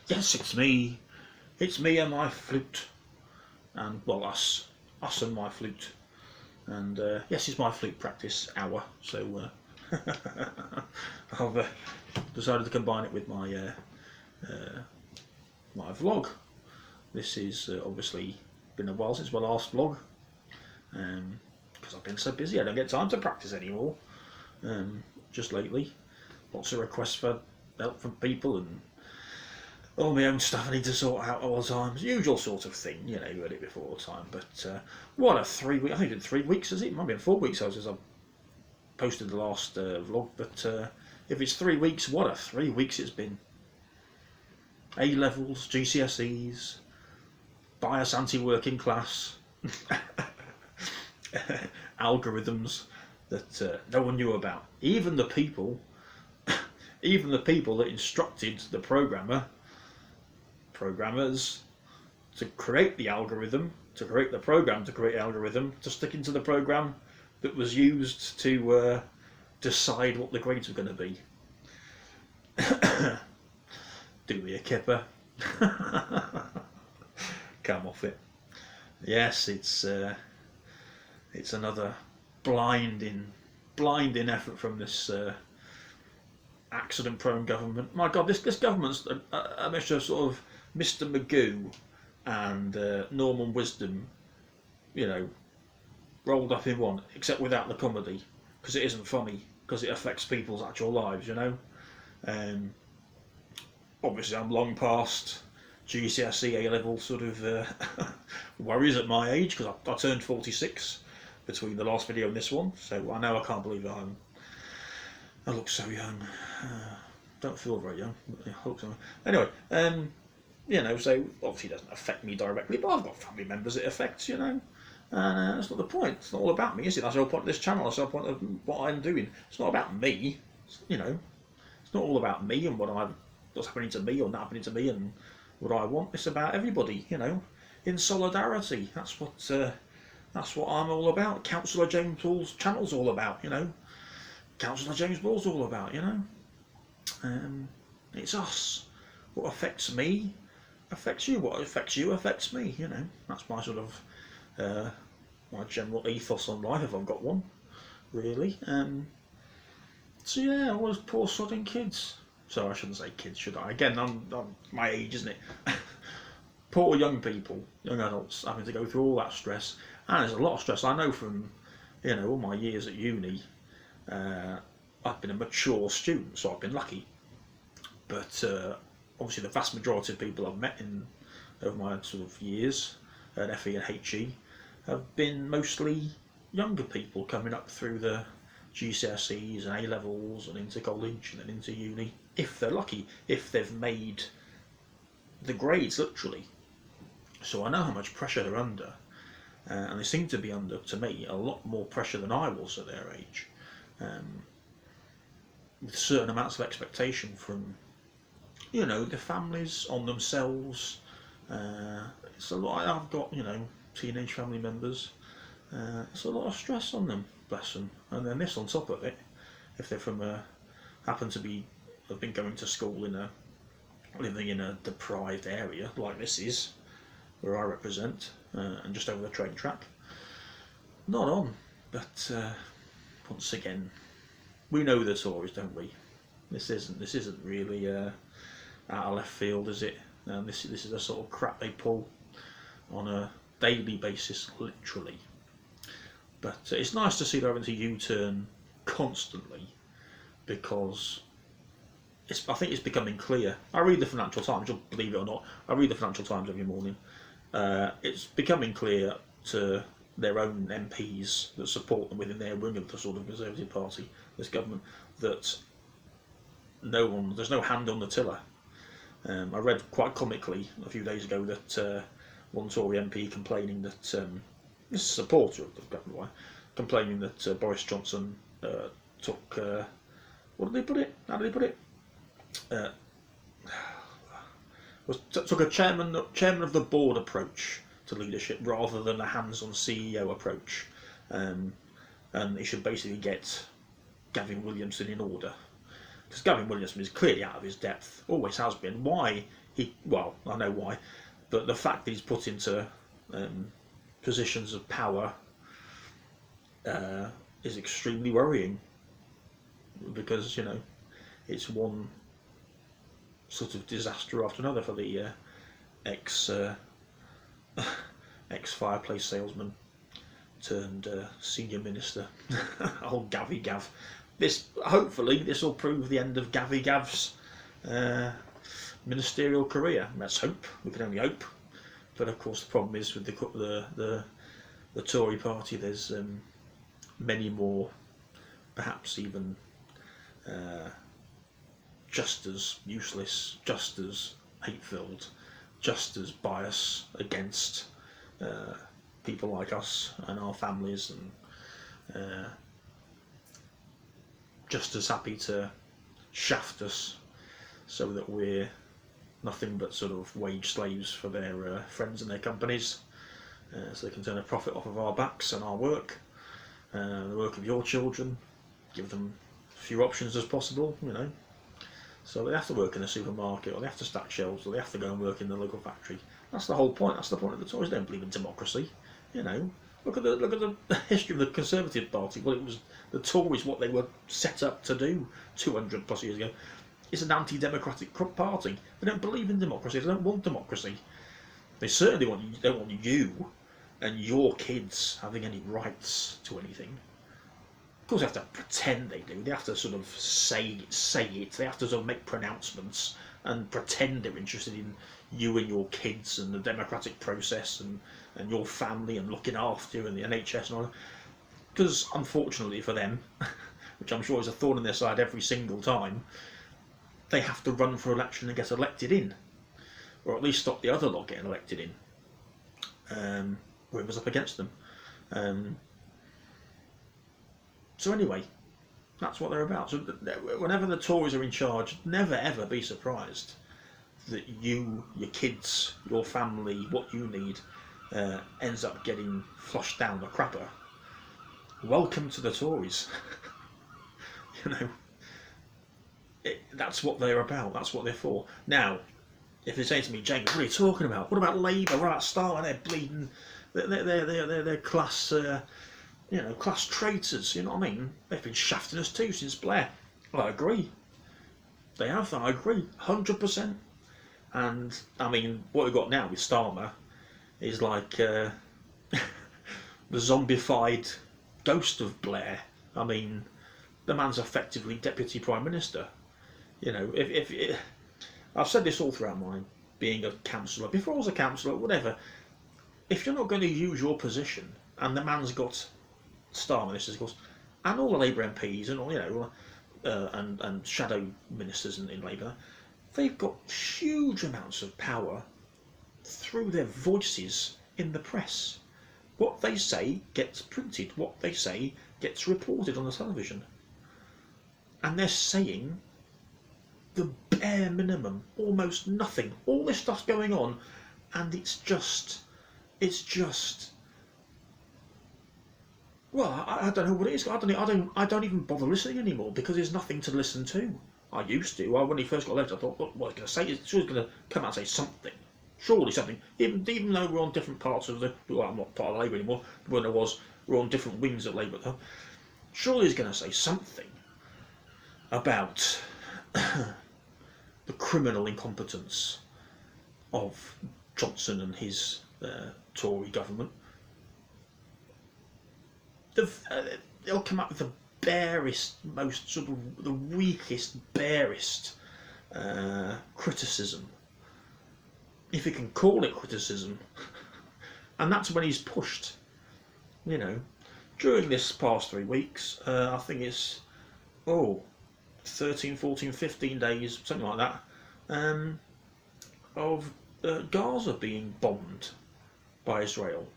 Yes, it's me. It's me and my flute. And, well, us and my flute. And, yes, it's my flute practice hour. So, I've decided to combine it with my my vlog. This is obviously been a while since my last vlog. Because I've been so busy, I don't get time to practice anymore. Just lately. Lots of requests for help from people and all my own stuff I need to sort out all the time. Usual sort of thing, you know, you heard it before all the time. But what a 3 week, I think it's been 3 weeks, is it? It might have been 4 weeks since I posted the last vlog. But if it's 3 weeks, what a 3 weeks it's been. A-levels, GCSEs, bias anti-working class, algorithms that no one knew about. Even the people that instructed the programmers to create the algorithm, to create the program, to create the algorithm, to stick into the program that was used to decide what the grades were going to be. Do me a kipper. Come off it. Yes, it's another blinding effort from this accident-prone government. My God, this government's a mixture of sort of Mr. Magoo and Norman Wisdom, you know, rolled up in one, except without the comedy, because it isn't funny, because it affects people's actual lives, you know. Obviously, I'm long past GCSE A-level sort of worries at my age, because I turned 46 between the last video and this one, so I know I can't believe that I look so young. Don't feel very young, but I hope so. Anyway, you know, so obviously it doesn't affect me directly, but I've got family members it affects, you know. And that's not the point. It's not all about me, is it? That's the whole point of this channel. That's the whole point of what I'm doing. It's not about me, you know. It's not all about me and what's happening to me or not happening to me and what I want. It's about everybody, you know, in solidarity. That's what I'm all about. Councillor James Ball's channel's all about, you know. Councillor James Ball's all about, you know. It's us. What affects me affects you. What affects you affects me, you know. That's my sort of my general ethos on life, if I've got one, really. So yeah, all those poor sodding kids. So I shouldn't say kids, should I? Again, I'm my age, isn't it? Poor young people, young adults, having to go through all that stress. And there's a lot of stress. I know from, you know, all my years at uni, I've been a mature student, so I've been lucky. But obviously the vast majority of people I've met over my sort of years at FE and HE have been mostly younger people coming up through the GCSEs and A-levels and into college and then into uni, if they're lucky, if they've made the grades, literally. So I know how much pressure they're under, and they seem to be under, to me, a lot more pressure than I was at their age, with certain amounts of expectation from, you know, the families on themselves. It's a lot. I've got, you know, teenage family members. It's a lot of stress on them, bless them. And then this on top of it, if they're from have been going to school living in a deprived area like this is, where I represent, and just over the train track. Not on, but once again, we know the Tories, don't we? This isn't really out of left field, is it? This is a sort of crap they pull on a daily basis, literally. But it's nice to see they're having to U-turn constantly, because I think it's becoming clear. I read the Financial Times, you'll believe it or not. I read the Financial Times every morning. It's becoming clear to their own MPs that support them within their wing of the sort of Conservative Party, this government, that there's no hand on the tiller. I read quite comically a few days ago that one Tory MP complaining that this is a supporter of the government, complaining that Boris Johnson took what did they put it? How did they put it? Took a chairman of the board approach to leadership rather than a hands-on CEO approach, and he should basically get Gavin Williamson in order. Because Gavin Williamson is clearly out of his depth, always has been. Why well, I know why, but the fact that he's put into positions of power is extremely worrying, because it's one sort of disaster after another for the ex fireplace salesman turned senior minister, old Gavy Gav. Hopefully this will prove the end of Gavy Gav's ministerial career. Let's hope. We can only hope. But of course, the problem is with the Tory Party. There's many more, perhaps even just as useless, just as hate-filled, just as biased against people like us and our families, and just as happy to shaft us so that we're nothing but sort of wage slaves for their friends and their companies, so they can turn a profit off of our backs and our work, the work of your children, give them as few options as possible, So they have to work in a supermarket, or they have to stack shelves, or they have to go and work in the local factory. That's the whole point. That's the point of the Tories. They don't believe in democracy. Look at the history of the Conservative Party. Well, it was the Tories, what they were set up to do 200 plus years ago. It's an anti-democratic party. They don't believe in democracy. They don't want democracy. They certainly don't want you and your kids having any rights to anything. Of course, they have to pretend they do. They have to sort of say it. They have to sort of make pronouncements and pretend they're interested in you and your kids and the democratic process and your family and looking after you and the NHS and all that. Because unfortunately for them, which I'm sure is a thorn in their side every single time, they have to run for election and get elected in, or at least stop the other lot getting elected in, whoever's up against them. So anyway, that's what they're about. So whenever the Tories are in charge, never ever be surprised that you, your kids, your family, what you need, ends up getting flushed down the crapper. Welcome to the Tories. That's what they're about. That's what they're for. Now, if they say to me, James, what are you talking about? What about Labour? What about Starmer? They're bleeding. They're class. Class traitors. You know what I mean? They've been shafting us too since Blair. Well, I agree. They have. I agree, 100%. And I mean, what we've got now with Starmer is like the zombified ghost of Blair. I mean, the man's effectively deputy prime minister. If I've said this all throughout my being a councillor, before I was a councillor, whatever. If you're not going to use your position, and the man's got star ministers, of course, and all the Labour MPs and all, and shadow ministers in Labour, they've got huge amounts of power through their voices in the press. What they say gets printed. What they say gets reported on the television. And they're saying the bare minimum, almost nothing. All this stuff's going on, and it's just. Well, I don't know what it is. I don't even bother listening anymore, because there's nothing to listen to. I used to. When he first got elected, I thought, what was going to say? He's going to come out and say something. Surely something. Even though we're on different parts of well, I'm not part of Labour anymore. When I was, we're on different wings of Labour though. Surely he's going to say something about the criminal incompetence of Johnson and his Tory government. They'll come up with the barest, most sort of the weakest, barest criticism, if you can call it criticism. And that's when he's pushed. During this past 3 weeks, I think it's 13, 14, 15 days, something like that, of Gaza being bombed by Israel.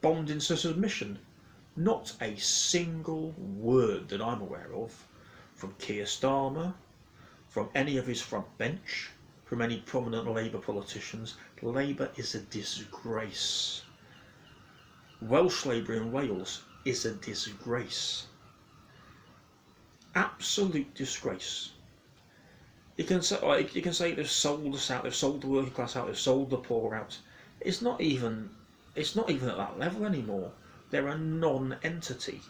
Bombed into submission. Not a single word that I'm aware of from Keir Starmer, from any of his front bench, from any prominent Labour politicians. Labour is a disgrace. Welsh Labour in Wales is a disgrace. Absolute disgrace. You can say they've sold us out, they've sold the working class out, they've sold the poor out. It's not even at that level anymore. They're a non-entity.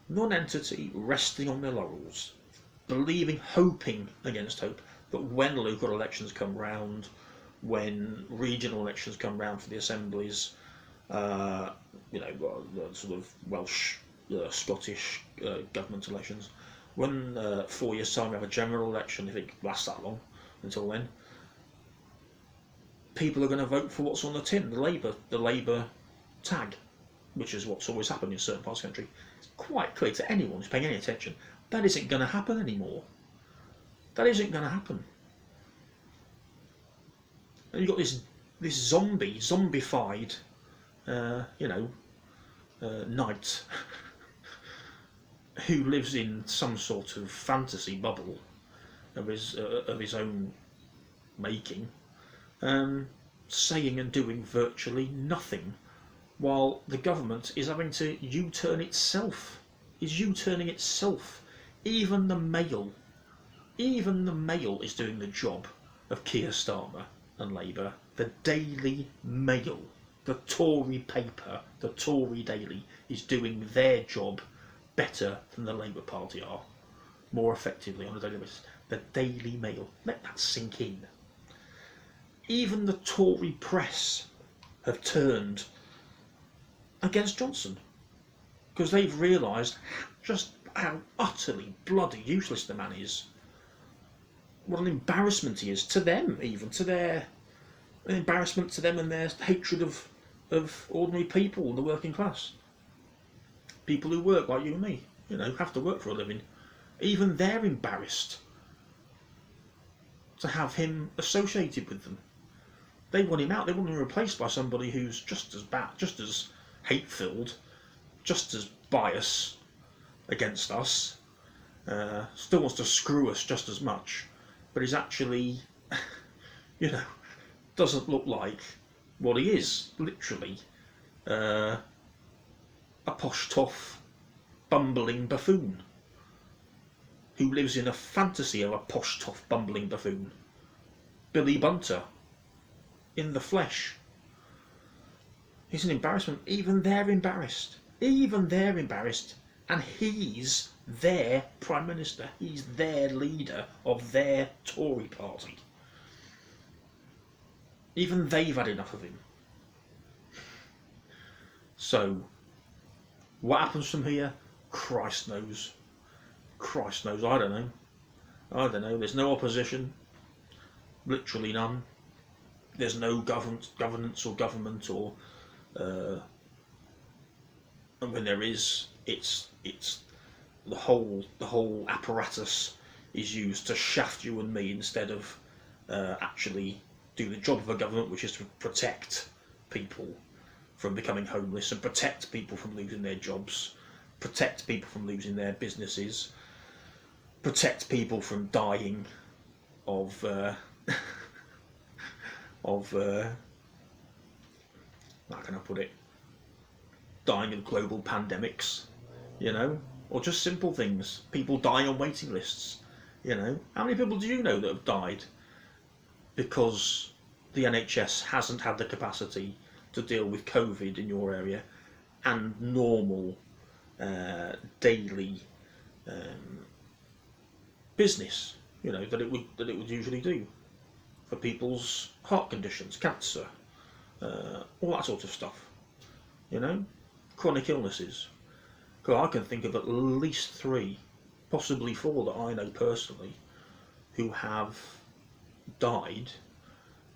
Non-entity resting on their laurels, believing, hoping against hope that when local elections come round, when regional elections come round for the assemblies, sort of Welsh, Scottish government elections, when 4 years' time we have a general election, if it lasts that long, until then, people are going to vote for what's on the tin, the Labour tag, which is what's always happened in certain parts of the country. It's quite clear to anyone who's paying any attention that isn't going to happen anymore. That isn't going to happen. And you've got this zombified, knight who lives in some sort of fantasy bubble of his own making, saying and doing virtually nothing, while the government is having to U-turn itself. Is U-turning itself. Even the Mail is doing the job of Keir Starmer and Labour. The Daily Mail, the Tory paper, the Tory Daily, is doing their job better than the Labour Party are, more effectively on a daily basis. The Daily Mail. Let that sink in. Even the Tory press have turned against Johnson because they've realised just how utterly bloody useless the man is. What an embarrassment he is to them, even to an embarrassment to them and their hatred of ordinary people, the working class. People who work like you and me, have to work for a living. Even they're embarrassed to have him associated with them. They want him out. They want him replaced by somebody who's just as bad, just as hate-filled, just as biased against us, still wants to screw us just as much, but is actually, doesn't look like what he is, literally. A posh toff, bumbling buffoon who lives in a fantasy of a posh toff, bumbling buffoon. Billy Bunter, in the flesh. He's an embarrassment. Even they're embarrassed. And he's their Prime Minister. He's their leader of their Tory Party. Even they've had enough of him. So, what happens from here? Christ knows. I don't know. There's no opposition. Literally none. There's no governance or government or... and when there is, it's the whole apparatus is used to shaft you and me instead of actually do the job of a government, which is to protect people from becoming homeless and protect people from losing their jobs, protect people from losing their businesses, protect people from dying of how can I put it? Dying of global pandemics, or just simple things. People dying on waiting lists, How many people do you know that have died because the NHS hasn't had the capacity to deal with COVID in your area and normal daily business, that it would usually do for people's heart conditions, cancer, all that sort of stuff, chronic illnesses. I can think of at least 3, possibly 4 that I know personally who have died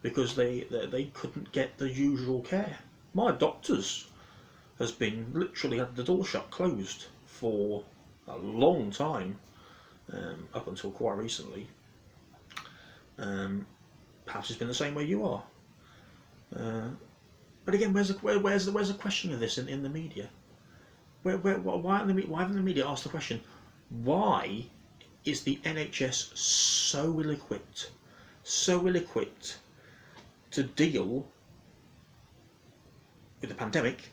because they couldn't get the usual care. My doctor's has been literally had the door shut, closed for a long time, up until quite recently. Perhaps it's been the same way you are. But again, where's the question of this in the media? Why haven't the media asked the question? Why is the NHS so ill-equipped to deal with the pandemic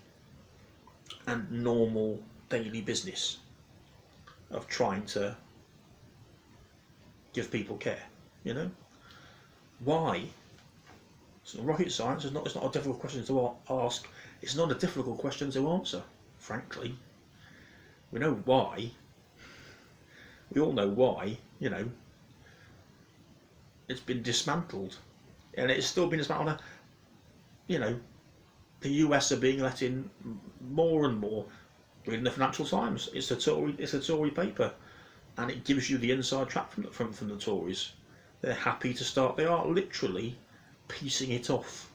and normal daily business? of trying to give people care. You know, why? It's not rocket science. It's not a difficult question to ask. It's not a difficult question to answer. Frankly, we know why. We all know why. You know, it's been dismantled, and it's still been dismantled. You know, the US are being let in more and more. Reading the Financial Times, it's a Tory paper, and it gives you the inside track from the Tories. They're happy to start. They are literally piecing it off,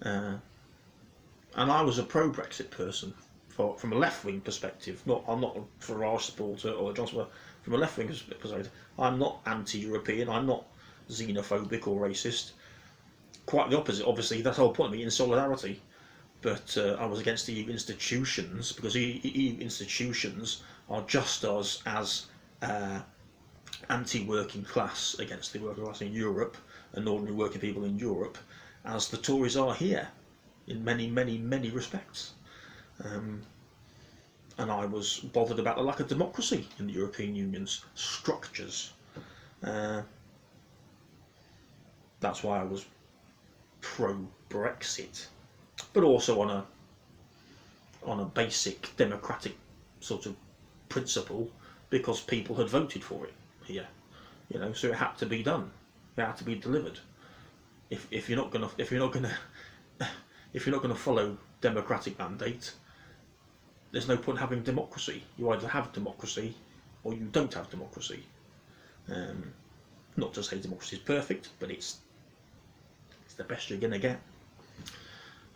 and I was a pro-Brexit person from a left-wing perspective. I'm not a Farage supporter or a Johnson. From a left-wing perspective, I'm not anti-European. I'm not xenophobic or racist. Quite the opposite. Obviously, that's the whole point of me, in solidarity. But I was against the EU institutions, because EU institutions are just as anti-working class against the working class in Europe and ordinary working people in Europe as the Tories are here, in many respects. And I was bothered about the lack of democracy in the European Union's structures. That's why I was pro-Brexit, but also on a basic democratic sort of principle, because people had voted for it here, you know. So it had to be done. It had to be delivered. If you're not gonna follow democratic mandate, there's no point having democracy. You either have democracy or you don't have democracy. Not to say democracy is perfect, but it's the best you're gonna get.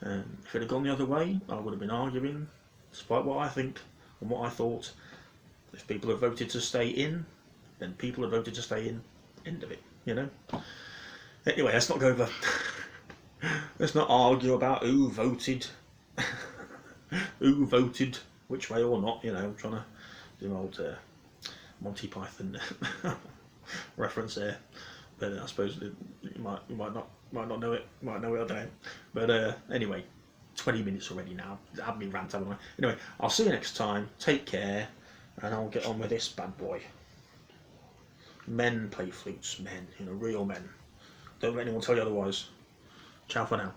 If it had gone the other way, I would have been arguing, despite what I think and what I thought. If people have voted to stay in, then people have voted to stay in. End of it, you know. Anyway, let's not go over. Let's not argue about who voted which way or not. You know, I'm trying to do an old Monty Python reference there, but I suppose you might not know it. Might know it, I don't know. But anyway, 20 minutes already now. Have me rant, haven't I? Anyway, I'll see you next time. Take care, and I'll get on with this bad boy. Men play flutes, men, you know, real men. Don't let anyone tell you otherwise. Ciao for now.